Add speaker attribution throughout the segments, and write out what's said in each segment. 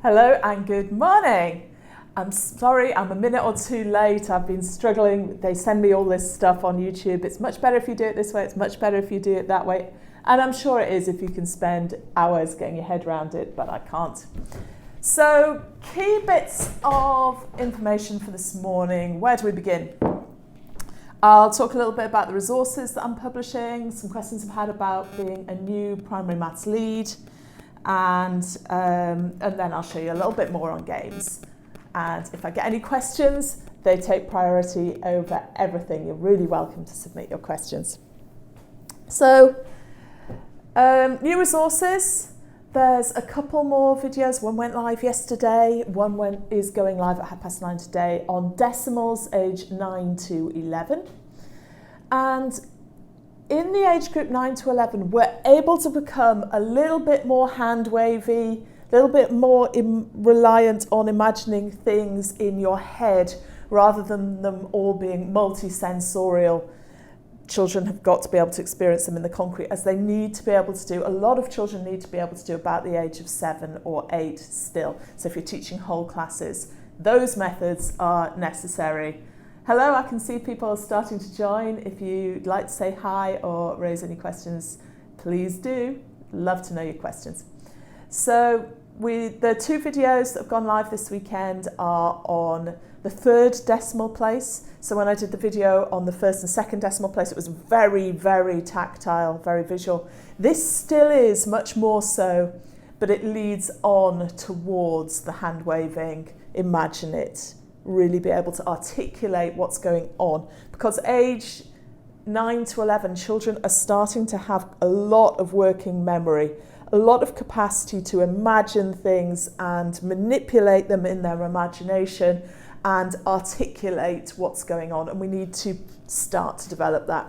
Speaker 1: Hello and good morning. I'm sorry I'm a minute or two late. I've been struggling. They send me all this stuff on YouTube. It's much better if you do it this way. It's much better if you do it that way. And I'm sure it is if you can spend hours getting your head around it, but I can't. So, key bits of information for this morning. Where do we begin? I'll talk a little bit about the resources that I'm publishing, some questions I've had about being a new primary maths lead, and then I'll show you a little bit more on games. And if I get any questions, they take priority over everything. You're really welcome to submit your questions. So, new resources. There's a couple more videos. One went live yesterday. One is going live at 9:30 today on decimals age 9 to 11. And in the age group 9 to 11, we're able to become a little bit more hand-wavy, a little bit more reliant on imagining things in your head rather than them all being multi-sensorial. Children have got to be able to experience them in the concrete, as they need to be able to do. A lot of children need to be able to do about the age of 7 or 8 still. So if you're teaching whole classes, those methods are necessary. Hello, I can see people are starting to join. If you'd like to say hi or raise any questions, please do. Love to know your questions. So the two videos that have gone live this weekend are on the third decimal place. So when I did the video on the first and second decimal place, it was very, very tactile, very visual. This still is much more so, but it leads on towards the hand waving, imagine it, really be able to articulate what's going on. Because age 9 to 11, children are starting to have a lot of working memory, a lot of capacity to imagine things and manipulate them in their imagination and articulate what's going on, and we need to start to develop that.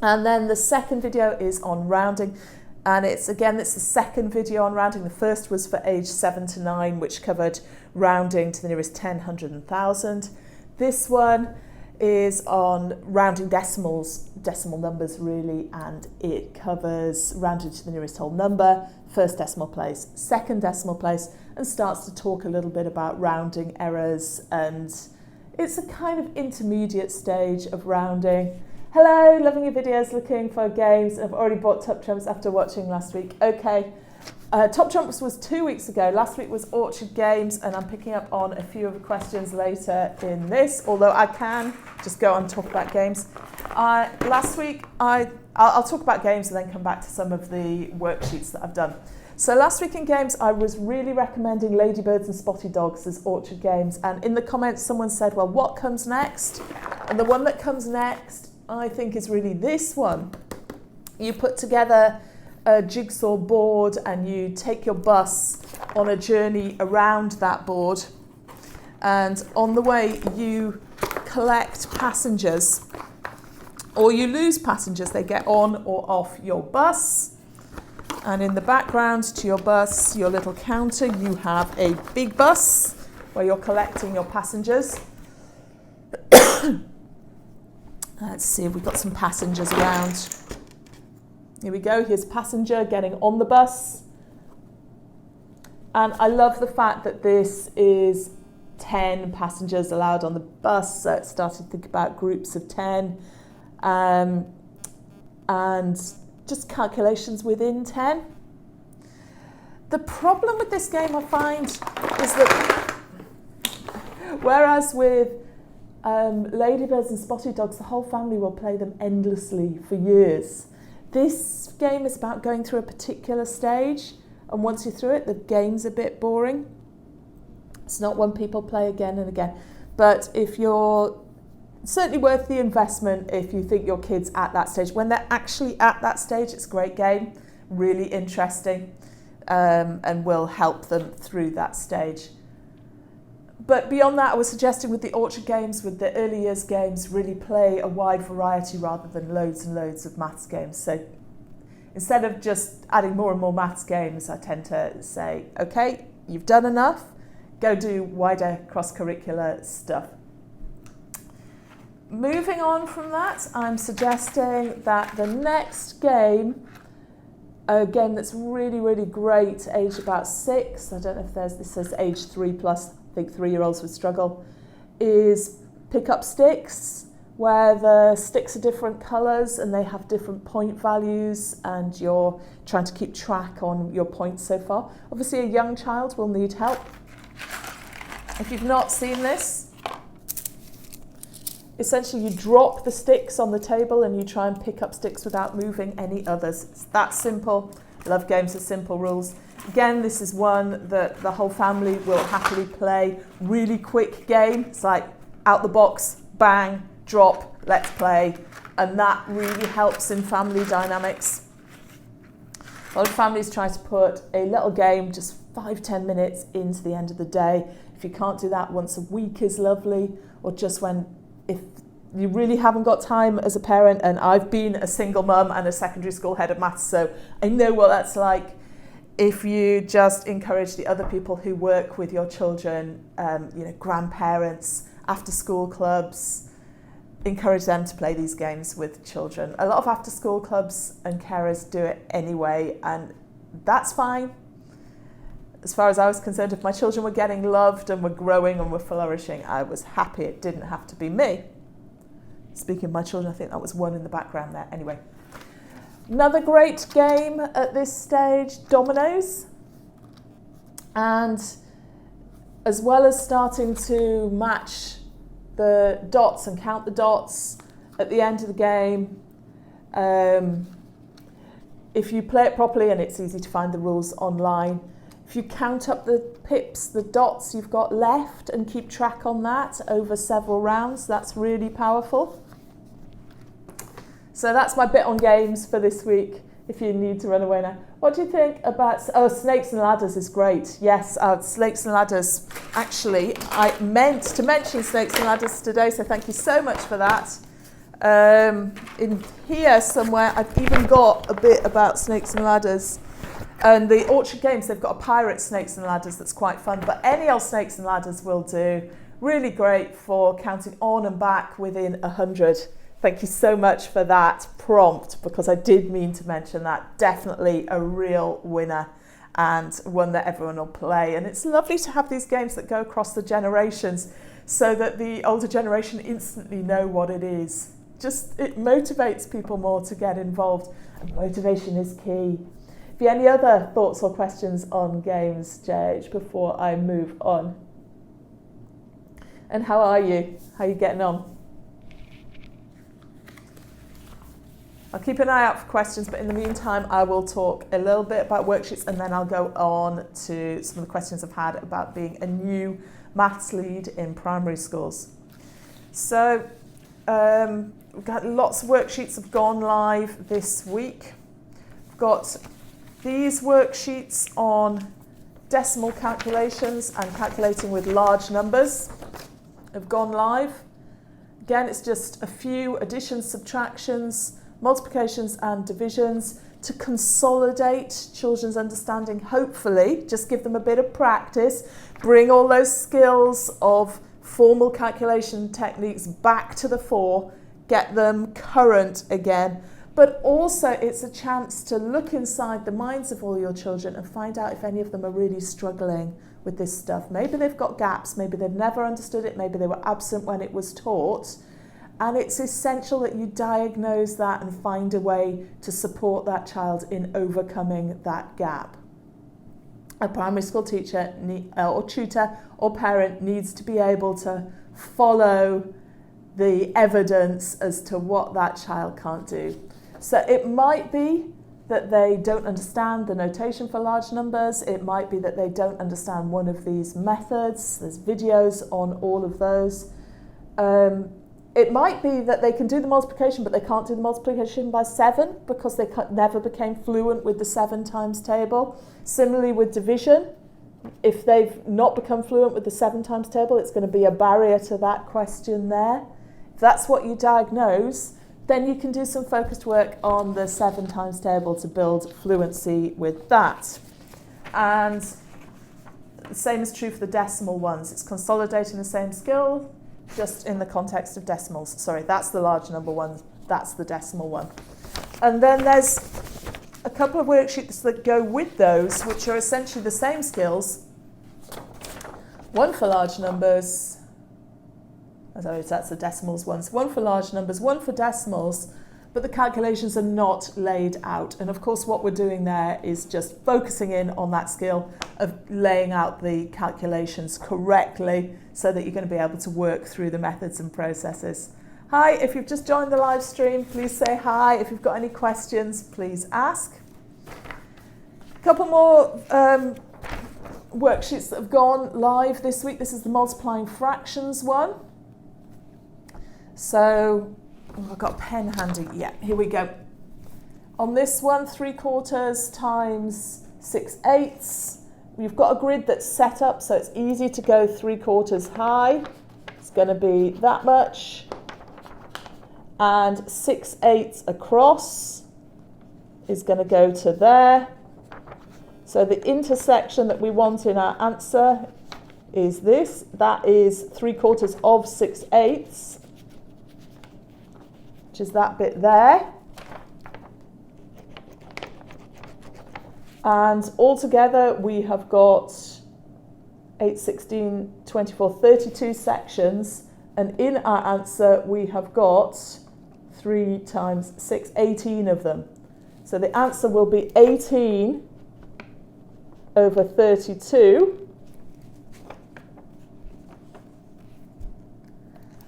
Speaker 1: And then the second video is on rounding, and it's the second video on rounding. The first was for age 7 to 9, which covered rounding to the nearest 10, 100 and 1,000. This one is on rounding decimals, decimal numbers really, and it covers rounding to the nearest whole number, first decimal place, second decimal place, and starts to talk a little bit about rounding errors, and it's a kind of intermediate stage of rounding. Hello, loving your videos, looking for games. I've already bought Top Trumps after watching last week. Okay, Top Trumps was 2 weeks ago. Last week was Orchard Games, and I'm picking up on a few of the questions later in this, although I can just go on and talk about games. Last week, I'll talk about games and then come back to some of the worksheets that I've done. So last week in games, I was really recommending Ladybirds and Spotty Dogs as Orchard Games. And in the comments, someone said, well, what comes next? And the one that comes next, I think, is really this one. You put together a jigsaw board and you take your bus on a journey around that board. And on the way, you collect passengers, or you lose passengers. They get on or off your bus. And in the background to your bus, your little counter, you have a big bus where you're collecting your passengers. Let's see if we've got some passengers around. Here we go, here's a passenger getting on the bus. And I love the fact that this is 10 passengers allowed on the bus, so it started to think about groups of 10. And just calculations within 10. The problem with this game, I find, is that whereas with Ladybirds and Spotty Dogs, the whole family will play them endlessly for years. This game is about going through a particular stage, and once you're through it, the game's a bit boring. It's not one people play again and again. But if you're certainly worth the investment if you think your kid's at that stage. When they're actually at that stage, it's a great game, really interesting, and will help them through that stage. But beyond that, I was suggesting with the Orchard Games, with the early years games, really play a wide variety rather than loads and loads of maths games. So instead of just adding more and more maths games, I tend to say, okay, you've done enough, go do wider cross-curricular stuff. Moving on from that, I'm suggesting that the next game Again, that's really, really great, age about 6. I don't know if this says age 3+, I think 3-year-olds would struggle, is pick up sticks, where the sticks are different colours and they have different point values and you're trying to keep track on your points so far. Obviously a young child will need help. If you've not seen this, essentially you drop the sticks on the table and you try and pick up sticks without moving any others. It's that simple. Love games with simple rules. Again, this is one that the whole family will happily play. Really quick game. It's like out the box, bang, drop, let's play. And that really helps in family dynamics. A lot of families try to put a little game, just 5-10 minutes into the end of the day. If you can't do that, once a week is lovely, or just if you really haven't got time as a parent, and I've been a single mum and a secondary school head of maths, so I know what that's like. If you just encourage the other people who work with your children, grandparents, after school clubs, encourage them to play these games with children. A lot of after school clubs and carers do it anyway, and that's fine. As far as I was concerned, if my children were getting loved and were growing and were flourishing, I was happy. It didn't have to be me. Speaking of my children, I think that was one in the background there. Anyway, another great game at this stage, Dominos. And as well as starting to match the dots and count the dots at the end of the game, if you play it properly, and it's easy to find the rules online, if you count up the pips, the dots you've got left, and keep track on that over several rounds, that's really powerful. So that's my bit on games for this week, if you need to run away now. What do you think about... Oh, Snakes and Ladders is great. Yes, Snakes and Ladders. Actually, I meant to mention Snakes and Ladders today, so thank you so much for that. In here somewhere, I've even got a bit about Snakes and Ladders. And the Orchard Games, they've got a pirate Snakes and Ladders that's quite fun, but any old Snakes and Ladders will do. Really great for counting on and back within 100. Thank you so much for that prompt, because I did mean to mention that. Definitely a real winner and one that everyone will play. And it's lovely to have these games that go across the generations so that the older generation instantly know what it is. It motivates people more to get involved, and motivation is key. Have you any other thoughts or questions on games, JH, before I move on? And how are you? How are you getting on? I'll keep an eye out for questions, but in the meantime, I will talk a little bit about worksheets, and then I'll go on to some of the questions I've had about being a new maths lead in primary schools. So we've got lots of worksheets have gone live this week. We've got these worksheets on decimal calculations and calculating with large numbers have gone live. Again, it's just a few additions, subtractions, multiplications and divisions to consolidate children's understanding, hopefully, just give them a bit of practice, bring all those skills of formal calculation techniques back to the fore, get them current again. But also it's a chance to look inside the minds of all your children and find out if any of them are really struggling with this stuff. Maybe they've got gaps, maybe they've never understood it, maybe they were absent when it was taught. And it's essential that you diagnose that and find a way to support that child in overcoming that gap. A primary school teacher or tutor or parent needs to be able to follow the evidence as to what that child can't do. So it might be that they don't understand the notation for large numbers. It might be that they don't understand one of these methods. There's videos on all of those. It might be that they can do the multiplication, but they can't do the multiplication by 7 because they never became fluent with the 7 times table. Similarly with division, if they've not become fluent with the 7 times table, it's going to be a barrier to that question there. If that's what you diagnose, then you can do some focused work on the 7 times table to build fluency with that. And the same is true for the decimal ones. It's consolidating the same skill, just in the context of decimals. Sorry, that's the large number one, that's the decimal one. And then there's a couple of worksheets that go with those, which are essentially the same skills. One for large numbers, that's the decimals ones, one for large numbers, one for decimals, but the calculations are not laid out. And of course what we're doing there is just focusing in on that skill of laying out the calculations correctly so that you're going to be able to work through the methods and processes. Hi, if you've just joined the live stream, please say hi. If you've got any questions, please ask. A couple more worksheets that have gone live this week. This is the multiplying fractions one. So, I've got a pen handy. Yeah, here we go. On this one, 3/4 times 6/8. We've got a grid that's set up, so it's easy to go 3/4 high. It's going to be that much. And 6/8 across is going to go to there. So the intersection that we want in our answer is this. That is 3/4 of 6/8, which is that bit there. And altogether we have got 8, 16, 24, 32 sections. And in our answer we have got 3 times 6, 18 of them. So the answer will be 18 over 32.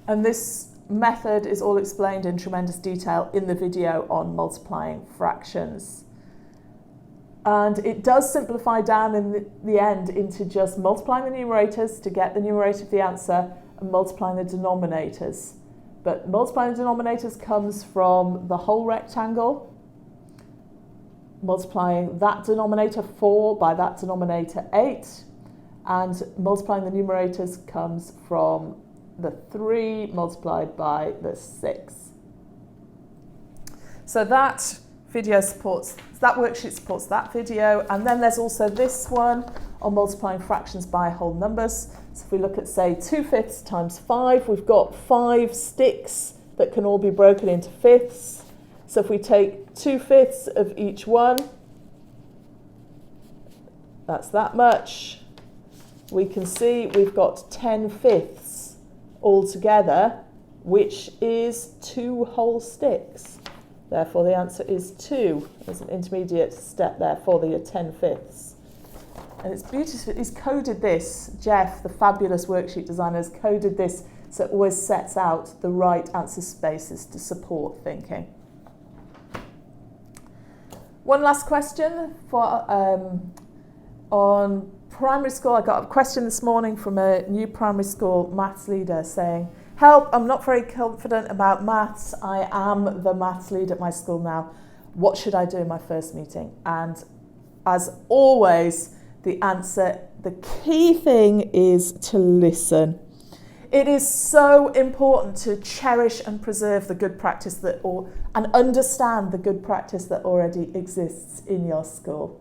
Speaker 1: And this method is all explained in tremendous detail in the video on multiplying fractions. And it does simplify down in the end into just multiplying the numerators to get the numerator of the answer and multiplying the denominators. But multiplying the denominators comes from the whole rectangle, multiplying that denominator 4 by that denominator 8, and multiplying the numerators comes from the 3 multiplied by the 6. So that video supports, that worksheet supports that video, and then there's also this one on multiplying fractions by whole numbers. So if we look at, say, 2/5 times 5, we've got 5 sticks that can all be broken into fifths. So if we take 2/5 of each one, that's that much. We can see we've got 10/5 altogether, which is 2 whole sticks. Therefore, the answer is 2. There's an intermediate step there for the 10/5. And it's beautiful. He's coded this. Jeff, the fabulous worksheet designer, has coded this so it always sets out the right answer spaces to support thinking. One last question for on primary school. I got a question this morning from a new primary school maths leader saying, "Help, I'm not very confident about maths. I am the maths lead at my school now. What should I do in my first meeting?" And as always, the answer, the key thing is to listen. It is so important to cherish and preserve the good practice and understand the good practice that already exists in your school.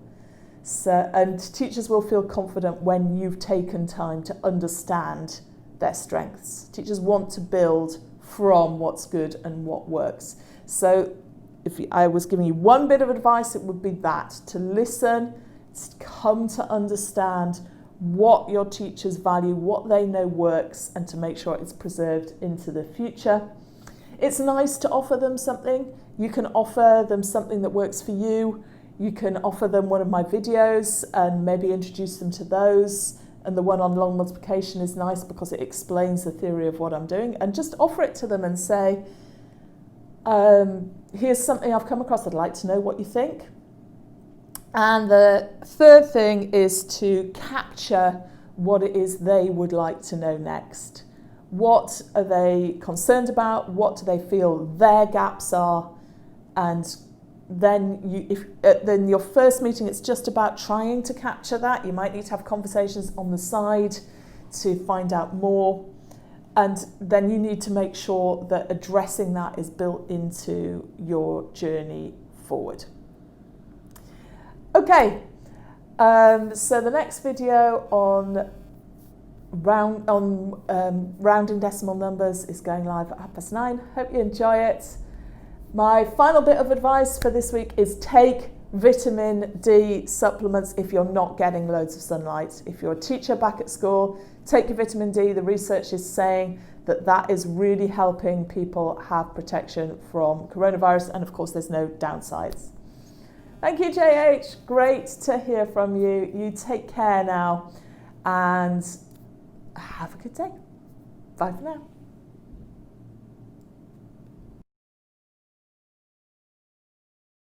Speaker 1: So, and teachers will feel confident when you've taken time to understand their strengths. Teachers want to build from what's good and what works. So if I was giving you one bit of advice, it would be that, to listen, come to understand what your teachers value, what they know works, and to make sure it's preserved into the future. It's nice to offer them something. You can offer them something that works for you. You can offer them one of my videos and maybe introduce them to those. And the one on long multiplication is nice because it explains the theory of what I'm doing. And just offer it to them and say, here's something I've come across. I'd like to know what you think. And the third thing is to capture what it is they would like to know next. What are they concerned about? What do they feel their gaps are? And then then your first meeting, it's just about trying to capture that. You might need to have conversations on the side to find out more. And then you need to make sure that addressing that is built into your journey forward. Okay, so the next video on rounding decimal numbers is going live at 9:30. Hope you enjoy it. My final bit of advice for this week is take vitamin D supplements if you're not getting loads of sunlight. If you're a teacher back at school, take your vitamin D. The research is saying that that is really helping people have protection from coronavirus, and of course there's no downsides. Thank you, JH. Great to hear from you. You take care now and have a good day. Bye for now.